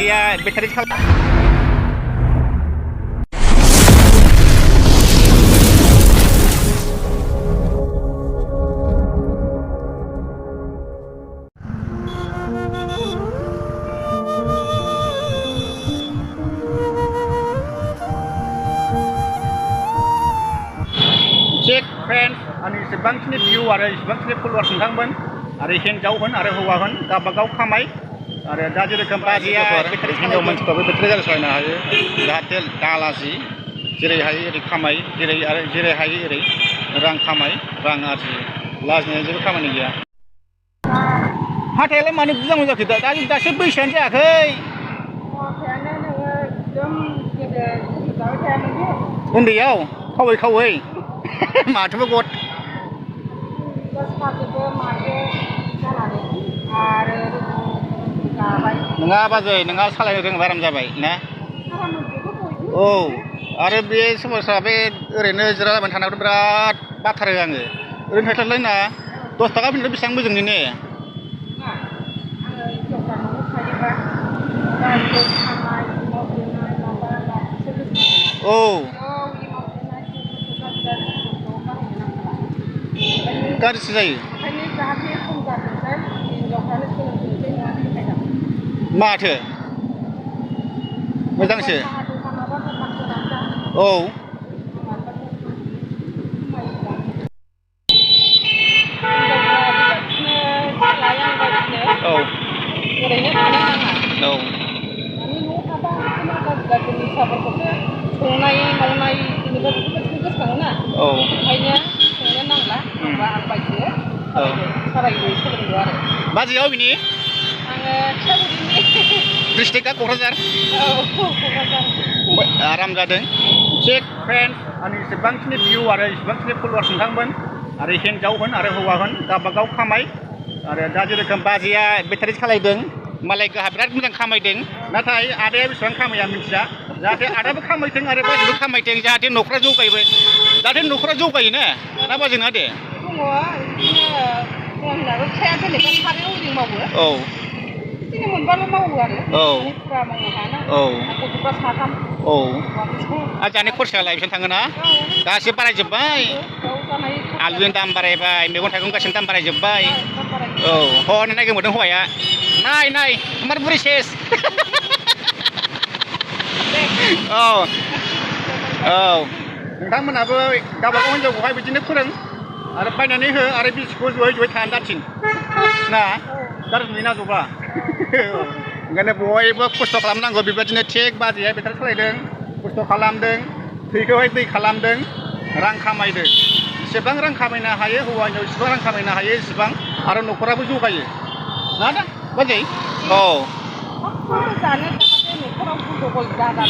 बाजिया बेटारि check friends आंनि जेसेबांखिनि भिउ आरो जेसेबांखिनि फलोवार्स नोंथांमोन आरो हिन्जाव होन आरो हौवा होन गावबागाव खामाय आरो दा जेरोखोम बाजिया हिन्जाव मानसिफ्राबो बेटारि गारि सालायनो हायो जाहाथे दालासि जेरै हायो ओरै खामाय जेरै हायो ओरै रां खामाय रां आरजियो लाजिनाय जेबो खामानि गैया। हाथायालाय मानो बुजां जाखो दासो बैसोआनो जायाखै उन्दैयाव खावै खावै माथोबो गद नङा बाजै नोंहा सालायनो रोङोबा आराम जाबाय ना औ आरो बे समस्या बे ओरैनो जिरायलाबायना थानायावथ' बिराद बाथारो आङो ओरैनो थास्लायस्लाय ना 10 थाखा फैनायाथ' बेसेबां मोजांनि ने औ गाज्रिसो जायो माथो मोजांसो औ औ ओरैनो थानो नाङा औ माने न'आव थाबा बिदिनो गाज्रि निसाफोरखौसो संनाय मावनाय जेनेबा बेफोरबायदिखौ गोसोखाङोना औ ओंखायनो संनो नांला होनबा आं बायदो सारायनो सोलोंदो आरो बाजैया अबेनि आङो थिथागुरिनि डिस्ट्रिक्टआ क'क्राझार औ क'क्राझार आराम जादों चेक फ्रेन्ड्स आंनि जेसेबांखिनि भिउ आरो जेसेबांखिनि फलोवार्स नोंथांमोन आरो हिन्जाव होन आरो हौवा होन गावबागाव खामाय आरो दा जेरोखोम बाजैया बेटारि सालायदों मालाय गाहा बिराद मोजां खामायदों नाथाय आदाया बेसेबां खामाया मिथिया जाहाथे आदायाबो खामायथों आरो बाजैबो खामायथों जाहाथे न'खरा जौगायो जाहाथे न'खरा जौगायो ना बाजै ना दे दङ बिदिनो जोंनाबो फिसाया जेनेबा सारायाव ओरै मावो औ बिदिनो मोनबाल' मावो आरो औ फुरा मावनो हायाना औ गथ'फ्रा साथाम औ आरो जानाय खरसायालाय बेसेबां थाङोना गासिबो बारायजोब्बाय आलुनि दाम बारायबाय मैगं थाइगं गासिबो दाम बारायजोब्बाय औ हनै नायगोमोरदों हौवाया नाय हमार बुरि सेस औ औ नोंथांमोनहाबो गावबागाव हिन्जावखौहाय बिदिनो फोरों आरो बायनानै हो आरो बिसिखौ जयै थानो दाथिन ना गाज्रि नुयोना ज'बा ओंखायनो बयबो खस्थ' खालामनांगौ बेबायदिनो थिग बाजैया बेटारि सालायदों खस्थ' खालामदों थैखौहाय दै खालामदों रां खामायदों जेसेबां रां खामायनो हायो हौवा हिन्जाव जेसेबां रां खामायनो हायो एसेबां आरो न'खराबो जौगायो ना बाजै औ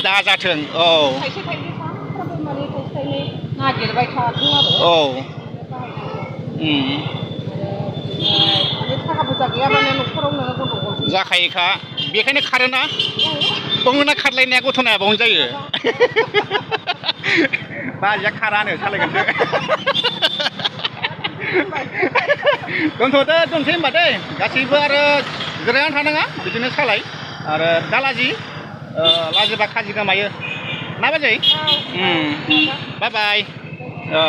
दाजाथों औ थाइसे थाइनै सानफ्रामबो माने थाइसे थाइनै नागिरबाय थाथों आरो औ माने थाखा फैसा गैयाबानो न'खराव नोङो गन्डगल जाखायोखा बेखायनो खारोना दंना खारलायनाया गथ'ना बावनो जायो बाजैया खारानो सालायगोनसो दोनसै होनबा दे गासैबो आरो जिरायनानै थानाङा बिदिनो सालाय आरो दा लाजिबा खाजि गोमायो ना बाजै बाय बाय औ